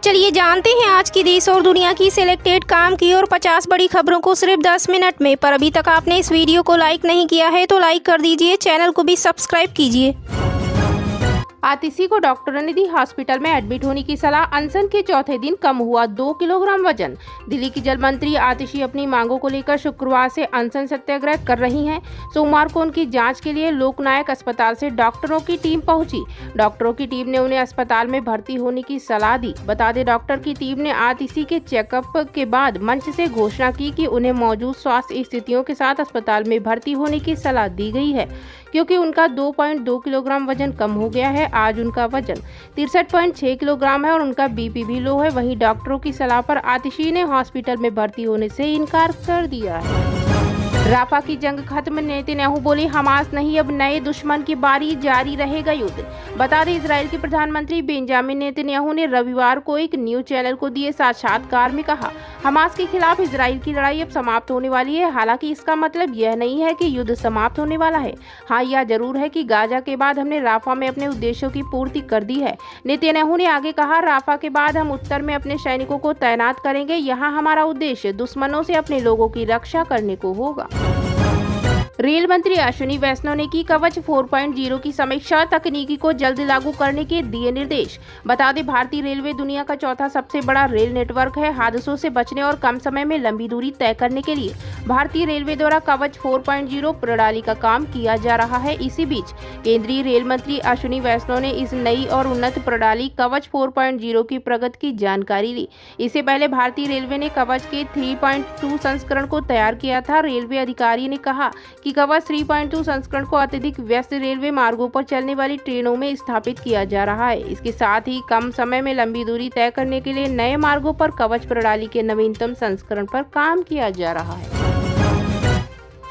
चलिए जानते हैं आज की देश और दुनिया की सिलेक्टेड काम की और 50 बड़ी खबरों को सिर्फ 10 मिनट में। पर अभी तक आपने इस वीडियो को लाइक नहीं किया है तो लाइक कर दीजिए, चैनल को भी सब्सक्राइब कीजिए। आतिशी को डॉक्टरों ने दी हॉस्पिटल में एडमिट होने की सलाह। अनशन के चौथे दिन कम हुआ 2 किलोग्राम वजन। दिल्ली की जल मंत्री आतिशी अपनी मांगों को लेकर शुक्रवार से अनशन सत्याग्रह कर रही हैं। सोमवार को उनकी जांच के लिए लोकनायक अस्पताल से डॉक्टरों की टीम पहुंची। डॉक्टरों की टीम ने उन्हें अस्पताल में भर्ती होने की सलाह दी। बता दें, डॉक्टर की टीम ने आतिशी के चेकअप के बाद मंच से घोषणा की कि उन्हें मौजूद स्वास्थ्य स्थितियों के साथ अस्पताल में भर्ती होने की सलाह दी गई है, क्योंकि उनका 2.2 किलोग्राम वजन कम हो गया है। आज उनका वजन 63.6 किलोग्राम है और उनका बीपी भी लो है। वहीं डॉक्टरों की सलाह पर आतिशी ने हॉस्पिटल में भर्ती होने से इनकार कर दिया है। राफा की जंग खत्म, नेतन्याहू बोले हमास नहीं, अब नए दुश्मन की बारी, जारी रहेगा युद्ध। बता दें, इजराइल के प्रधानमंत्री बेंजामिन नेतन्याहू ने रविवार को एक न्यूज चैनल को दिए साक्षात्कार में कहा, हमास के खिलाफ इजराइल की लड़ाई अब समाप्त होने वाली है। हालांकि इसका मतलब यह नहीं है कि युद्ध समाप्त होने वाला है। हाँ, यह जरूर है कि गाजा के बाद हमने राफा में अपने उद्देश्यों की पूर्ति कर दी है। नेतन्याहू ने आगे कहा, राफा के बाद हम उत्तर में अपने सैनिकों को तैनात करेंगे। यहाँ हमारा उद्देश्य दुश्मनों से अपने लोगों की रक्षा करने को होगा। रेल मंत्री अश्विनी वैष्णव ने की कवच 4.0 की समीक्षा, तकनीकी को जल्द लागू करने के दिए निर्देश। बता दें, भारतीय रेलवे दुनिया का चौथा सबसे बड़ा रेल नेटवर्क है। हादसों से बचने और कम समय में लंबी दूरी तय करने के लिए भारतीय रेलवे द्वारा कवच 4.0 प्रणाली का काम किया जा रहा है। इसी बीच केंद्रीय रेल मंत्री अश्विनी वैष्णव ने इस नई और उन्नत प्रणाली कवच 4.0 की प्रगति की जानकारी ली। इससे पहले भारतीय रेलवे ने कवच के 3.2 संस्करण को तैयार किया था। रेलवे अधिकारी ने कहा कि कवच 3.2 संस्करण को अत्यधिक व्यस्त रेलवे मार्गों पर चलने वाली ट्रेनों में स्थापित किया जा रहा है। इसके साथ ही कम समय में लंबी दूरी तय करने के लिए नए मार्गों पर कवच प्रणाली के नवीनतम संस्करण पर काम किया जा रहा है।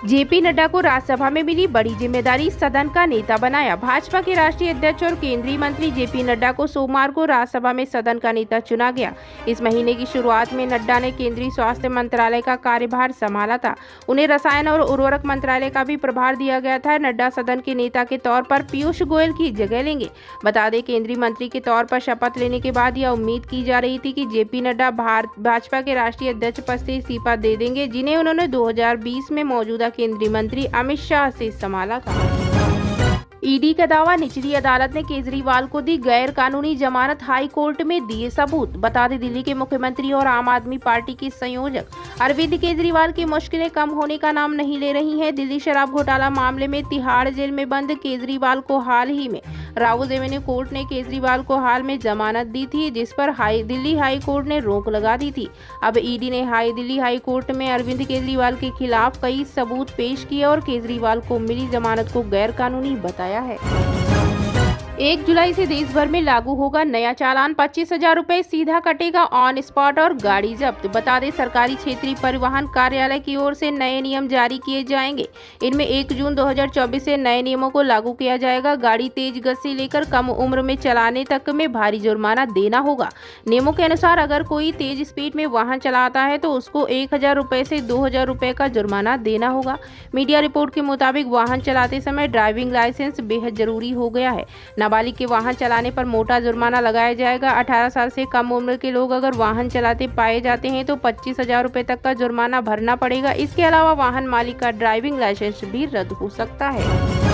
जेपी नड्डा को राज्यसभा में मिली बड़ी जिम्मेदारी, सदन का नेता बनाया। भाजपा के राष्ट्रीय अध्यक्ष और केंद्रीय मंत्री जेपी नड्डा को सोमवार को राज्यसभा में सदन का नेता चुना गया। इस महीने की शुरुआत में नड्डा ने केंद्रीय स्वास्थ्य मंत्रालय का कार्यभार संभाला था। उन्हें रसायन और उर्वरक मंत्रालय का भी प्रभार दिया गया था। नड्डा सदन के नेता के तौर पर पीयूष गोयल की जगह लेंगे। बता दें, केंद्रीय मंत्री के तौर पर शपथ लेने के बाद यह उम्मीद की जा रही थी कि जेपी नड्डा भाजपा के राष्ट्रीय अध्यक्ष पद से इस्तीफा दे देंगे, जिन्हें उन्होंने 2020 में मौजूदा केंद्रीय मंत्री अमित शाह से संभाला था। ईडी का दावा, निचली अदालत ने केजरीवाल को दी गैर कानूनी जमानत, हाई कोर्ट में दिए सबूत। बता दें, दिल्ली के मुख्यमंत्री और आम आदमी पार्टी के संयोजक अरविंद केजरीवाल की मुश्किलें कम होने का नाम नहीं ले रही हैं। दिल्ली शराब घोटाला मामले में तिहाड़ जेल में बंद केजरीवाल को हाल ही में राउज एवेन्यू कोर्ट ने केजरीवाल को हाल में जमानत दी थी, जिस पर दिल्ली हाई कोर्ट ने रोक लगा दी थी। अब ईडी ने दिल्ली हाई कोर्ट में अरविंद केजरीवाल के खिलाफ कई सबूत पेश किए और केजरीवाल को मिली जमानत को गैर कानूनी बताया है। 1 जुलाई से देश भर में लागू होगा नया चालान, 25,000 रुपए सीधा कटेगा ऑन स्पॉट और गाड़ी जब्त। बता दें, सरकारी क्षेत्रीय परिवहन कार्यालय की ओर से नए नियम जारी किए जाएंगे। इनमें 1 जून 2024 से नए नियमों को लागू किया जाएगा। गाड़ी तेज गति से लेकर कम उम्र में चलाने तक में भारी जुर्माना देना होगा। नियमों के अनुसार अगर कोई तेज स्पीड में वाहन चलाता है तो उसको 1,000 रुपए से 2,000 रुपए का जुर्माना देना होगा। मीडिया रिपोर्ट के मुताबिक वाहन चलाते समय ड्राइविंग लाइसेंस बेहद जरूरी हो गया है। नाबालिग के वाहन चलाने पर मोटा जुर्माना लगाया जाएगा। 18 साल से कम उम्र के लोग अगर वाहन चलाते पाए जाते हैं तो 25,000 रुपए तक का जुर्माना भरना पड़ेगा। इसके अलावा वाहन मालिक का ड्राइविंग लाइसेंस भी रद्द हो सकता है।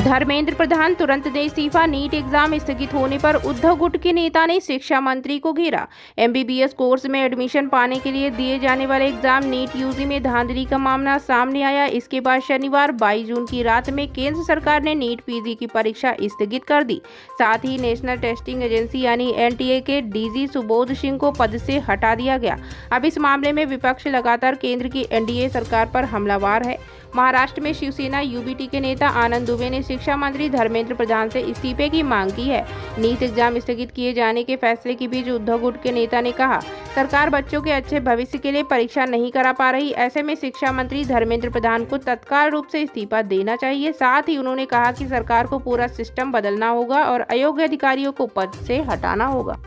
धर्मेंद्र प्रधान तुरंत दे इस्तीफा, नीट एग्जाम स्थगित होने पर उद्धव गुट के नेता ने शिक्षा मंत्री को घेरा। एमबीबीएस कोर्स में एडमिशन पाने के लिए दिए जाने वाले एग्जाम नीट यूजी में धांधली का मामला सामने आया। इसके बाद शनिवार 22 जून की रात में केंद्र सरकार ने नीट पीजी की परीक्षा स्थगित कर दी। साथ ही नेशनल टेस्टिंग एजेंसी यानी एनटीए के डीजी सुबोध सिंह को पद से हटा दिया गया। अब इस मामले में विपक्ष लगातार केंद्र की एनडीए सरकार पर हमलावर है। महाराष्ट्र में शिवसेना यूबीटी के नेता आनंद दुबे ने शिक्षा मंत्री धर्मेंद्र प्रधान से इस्तीफे की मांग की है। नीट एग्जाम स्थगित किए जाने के फैसले के बीच उद्धव गुट के नेता ने कहा, सरकार बच्चों के अच्छे भविष्य के लिए परीक्षा नहीं करा पा रही। ऐसे में शिक्षा मंत्री धर्मेंद्र प्रधान को तत्काल रूप से इस्तीफा देना चाहिए। साथ ही उन्होंने कहा कि सरकार को पूरा सिस्टम बदलना होगा और अयोग्य अधिकारियों को पद से हटाना होगा।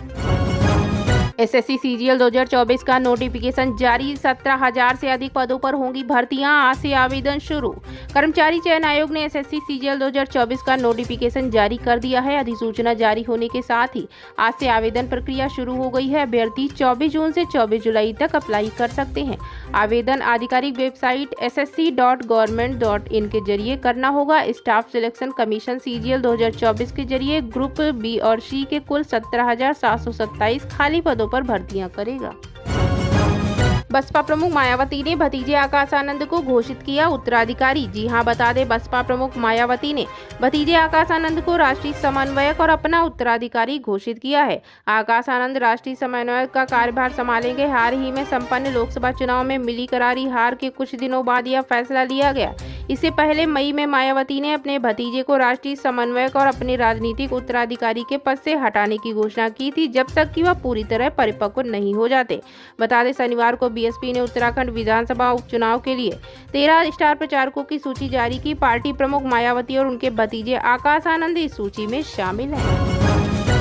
एसएससी सीजीएल 2024 का नोटिफिकेशन जारी। 17,000 से अधिक पदों पर होंगी भर्तियां, आज से आवेदन शुरू। कर्मचारी चयन आयोग ने एसएससी सीजीएल 2024 का नोटिफिकेशन जारी कर दिया है। अधिसूचना जारी होने के साथ ही आज से आवेदन प्रक्रिया शुरू हो गई है। अभ्यर्थी 24 जून से 24 जुलाई तक अप्लाई कर सकते हैं। आवेदन आधिकारिक वेबसाइट ssc.government.in के जरिए करना होगा। स्टाफ सिलेक्शन कमीशन सीजीएल 2024 के जरिए ग्रुप बी और सी के कुल 17,727 खाली पदों पर भर्तियां करेगा। बसपा प्रमुख मायावती ने भतीजे आकाश आनंद को घोषित किया उत्तराधिकारी। जी हां, बता दें, बसपा प्रमुख मायावती ने भतीजे आकाश आनंद को राष्ट्रीय समन्वयक और अपना उत्तराधिकारी घोषित किया है। आकाश आनंद राष्ट्रीय समन्वयक का कार्यभार संभालेंगे। हाल ही में संपन्न लोकसभा चुनाव में मिली करारी हार के कुछ दिनों बाद यह फैसला लिया गया। इससे पहले मई में मायावती ने अपने भतीजे को राष्ट्रीय समन्वयक और अपने राजनीतिक उत्तराधिकारी के पद से हटाने की घोषणा की थी, जब तक कि वह पूरी तरह परिपक्व नहीं हो जाते। बता दें, शनिवार को बीएसपी ने उत्तराखंड विधानसभा उपचुनाव के लिए 13 स्टार प्रचारकों की सूची जारी की। पार्टी प्रमुख मायावती और उनके भतीजे आकाश आनंद इस सूची में शामिल हैं।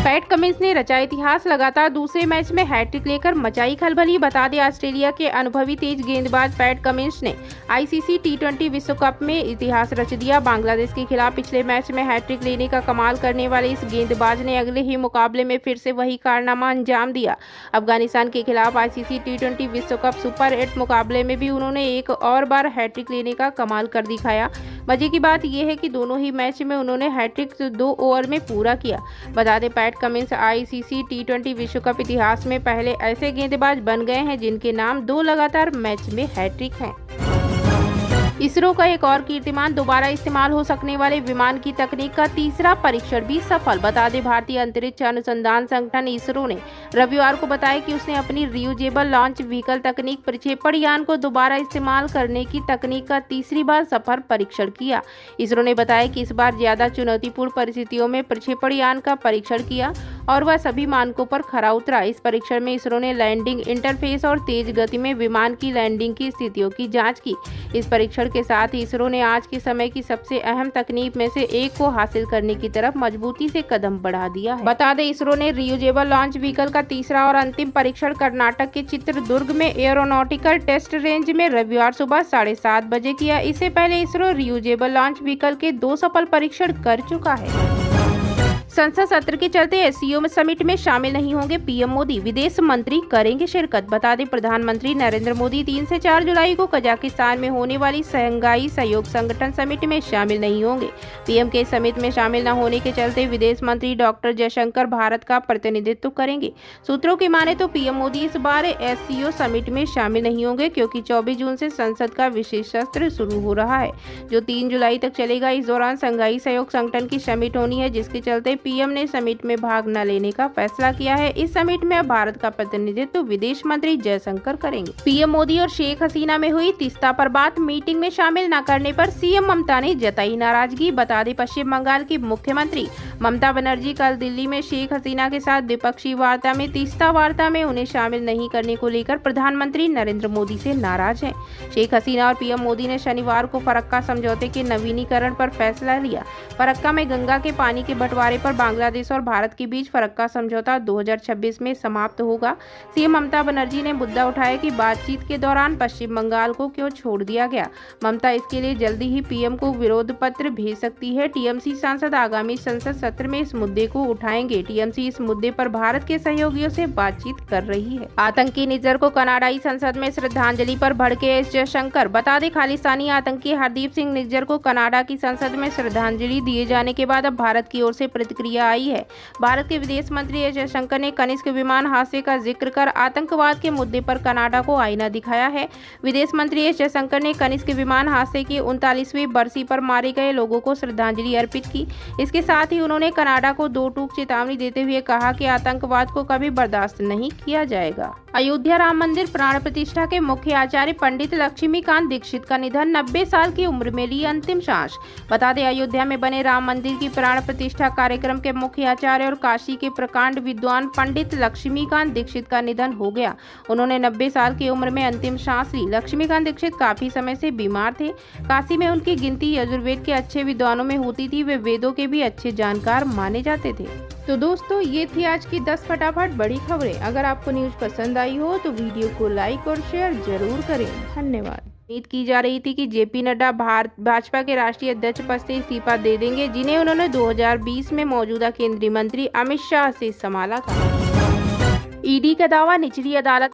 पैट कमिंस ने रचा इतिहास, लगातार दूसरे मैच में हैट्रिक लेकर मचाई खलबली। बता दें, ऑस्ट्रेलिया के अनुभवी तेज गेंदबाज पैट कमिंस ने आईसीसी टी20 विश्व कप में इतिहास रच दिया। बांग्लादेश के खिलाफ पिछले मैच में हैट्रिक लेने का कमाल करने वाले इस गेंदबाज ने अगले ही मुकाबले में फिर से वही कारनामा अंजाम दिया। अफगानिस्तान के खिलाफ आईसीसी टी20 विश्व कप सुपर 8 मुकाबले में भी उन्होंने एक और बार हैट्रिक लेने का कमाल कर दिखाया। मजे की बात यह है कि दोनों ही मैच में उन्होंने हैट्रिक 2 ओवर में पूरा किया। बता दें, पैट कमिंस आईसीसी टी20 विश्व कप इतिहास में पहले ऐसे गेंदबाज बन गए हैं जिनके नाम 2 लगातार मैच में हैट्रिक हैं। इसरो का एक और कीर्तिमान, दोबारा इस्तेमाल हो सकने वाले विमान की तकनीक का तीसरा परीक्षण भी सफल। बता दें, भारतीय अंतरिक्ष अनुसंधान संगठन इसरो ने रविवार को बताया कि उसने अपनी रियूजेबल लॉन्च व्हीकल तकनीक प्रक्षेपण यान को दोबारा इस्तेमाल करने की तकनीक का तीसरी बार सफल परीक्षण किया। इसरो ने बताया कि इस बार ज्यादा चुनौतीपूर्ण परिस्थितियों में प्रक्षेपण यान का परीक्षण किया और वह सभी मानकों पर खरा उतरा। इस परीक्षण में इसरो ने लैंडिंग इंटरफेस और तेज गति में विमान की लैंडिंग की स्थितियों की जांच की। इस परीक्षण के साथ ही इसरो ने आज के समय की सबसे अहम तकनीक में से एक को हासिल करने की तरफ मजबूती से कदम बढ़ा दिया है। बता दें, इसरो ने रियूजेबल लॉन्च व्हीकल का तीसरा और अंतिम परीक्षण कर्नाटक के चित्रदुर्ग में एरोनॉटिकल टेस्ट रेंज में रविवार सुबह 7:30 बजे किया। इससे पहले इसरो रियूजेबल लॉन्च व्हीकल के 2 सफल परीक्षण कर चुका है। संसद सत्र के चलते एससीओ समिट में शामिल नहीं होंगे पीएम मोदी, विदेश मंत्री करेंगे शिरकत। बता दें, प्रधानमंत्री नरेंद्र मोदी 3 से 4 जुलाई को कजाकिस्तान में होने वाली शंघाई सहयोग संगठन समिट में शामिल नहीं होंगे। पीएम के समिट में शामिल न होने के चलते विदेश मंत्री डॉक्टर जयशंकर भारत का प्रतिनिधित्व करेंगे। सूत्रों की माने तो पीएम मोदी इस बार एससीओ समिट में शामिल नहीं होंगे, क्योंकि 24 जून से संसद का विशेष सत्र शुरू हो रहा है, जो 3 जुलाई तक चलेगा। इस दौरान शंघाई सहयोग संगठन की समिट होनी है, जिसके चलते पीएम ने समिट में भाग न लेने का फैसला किया है। इस समिट में अब भारत का प्रतिनिधित्व विदेश मंत्री जयशंकर करेंगे। पीएम मोदी और शेख हसीना में हुई तीस्ता पर बात, मीटिंग में शामिल न करने पर सीएम ममता ने जताई नाराजगी। बता दें, पश्चिम बंगाल की मुख्यमंत्री ममता बनर्जी कल दिल्ली में शेख हसीना के साथ द्विपक्षीय वार्ता में तीस्ता वार्ता में उन्हें शामिल नहीं करने को लेकर प्रधानमंत्री नरेंद्र मोदी से नाराज हैं। शेख हसीना और पीएम मोदी ने शनिवार को फरक्का समझौते के नवीनीकरण पर फैसला लिया। फरक्का में गंगा के पानी के बंटवारे पर बांग्लादेश और भारत के बीच फरक्का समझौता 2026 में समाप्त होगा। सीएम ममता बनर्जी ने मुद्दा उठाया कि बातचीत के दौरान पश्चिम बंगाल को क्यों छोड़ दिया गया। ममता इसके लिए जल्दी ही पीएम को विरोध पत्र भेज सकती है। टीएमसी सांसद आगामी संसद सत्र में इस मुद्दे को उठाएंगे। टीएमसी इस मुद्दे पर भारत के सहयोगियों से बातचीत कर रही है। आतंकी निज्जर को कनाडाई संसद में श्रद्धांजलि पर भड़के एस जयशंकर। बता दें, खालिस्तानी आतंकी हरदीप सिंह निज्जर को कनाडा की संसद में श्रद्धांजलि दिए जाने के बाद अब भारत की ओर से प्रतिक्रिया आई है। भारत के विदेश मंत्री एस जयशंकर ने कनिष्क विमान हादसे का जिक्र कर आतंकवाद के मुद्दे पर कनाडा को आईना दिखाया है। विदेश मंत्री एस जयशंकर ने कनिष्क विमान हादसे की 39वीं बरसी पर मारे गए लोगों को श्रद्धांजलि अर्पित की। इसके साथ ही उन्होंने कनाडा को 2 टूक चेतावनी देते हुए कहा कि आतंकवाद को कभी बर्दाश्त नहीं किया जाएगा। अयोध्या राम मंदिर प्राण प्रतिष्ठा के मुख्य आचार्य पंडित लक्ष्मीकांत दीक्षित का निधन, 90 साल की उम्र में ली अंतिम सांस। बता दें, अयोध्या में बने राम मंदिर की प्राण प्रतिष्ठा कार्यक्रम कार्यक्रम के मुख्य आचार्य और काशी के प्रकांड विद्वान पंडित लक्ष्मीकांत दीक्षित का निधन हो गया। उन्होंने 90 साल की उम्र में अंतिम सांस ली। लक्ष्मीकांत दीक्षित काफी समय से बीमार थे। काशी में उनकी गिनती यजुर्वेद के अच्छे विद्वानों में होती थी। वे वेदों के भी अच्छे जानकार माने जाते थे। तो दोस्तों, ये थी आज की 10 फटाफट बड़ी खबरें। अगर आपको न्यूज पसंद आई हो तो वीडियो को लाइक और शेयर जरूर करें। धन्यवाद। उम्मीद की जा रही थी कि जेपी नड्डा भाजपा के राष्ट्रीय अध्यक्ष पद से इस्तीफा दे देंगे, जिन्हें उन्होंने 2020 में मौजूदा केंद्रीय मंत्री अमित शाह से संभाला था। ईडी का दावा, निचली अदालत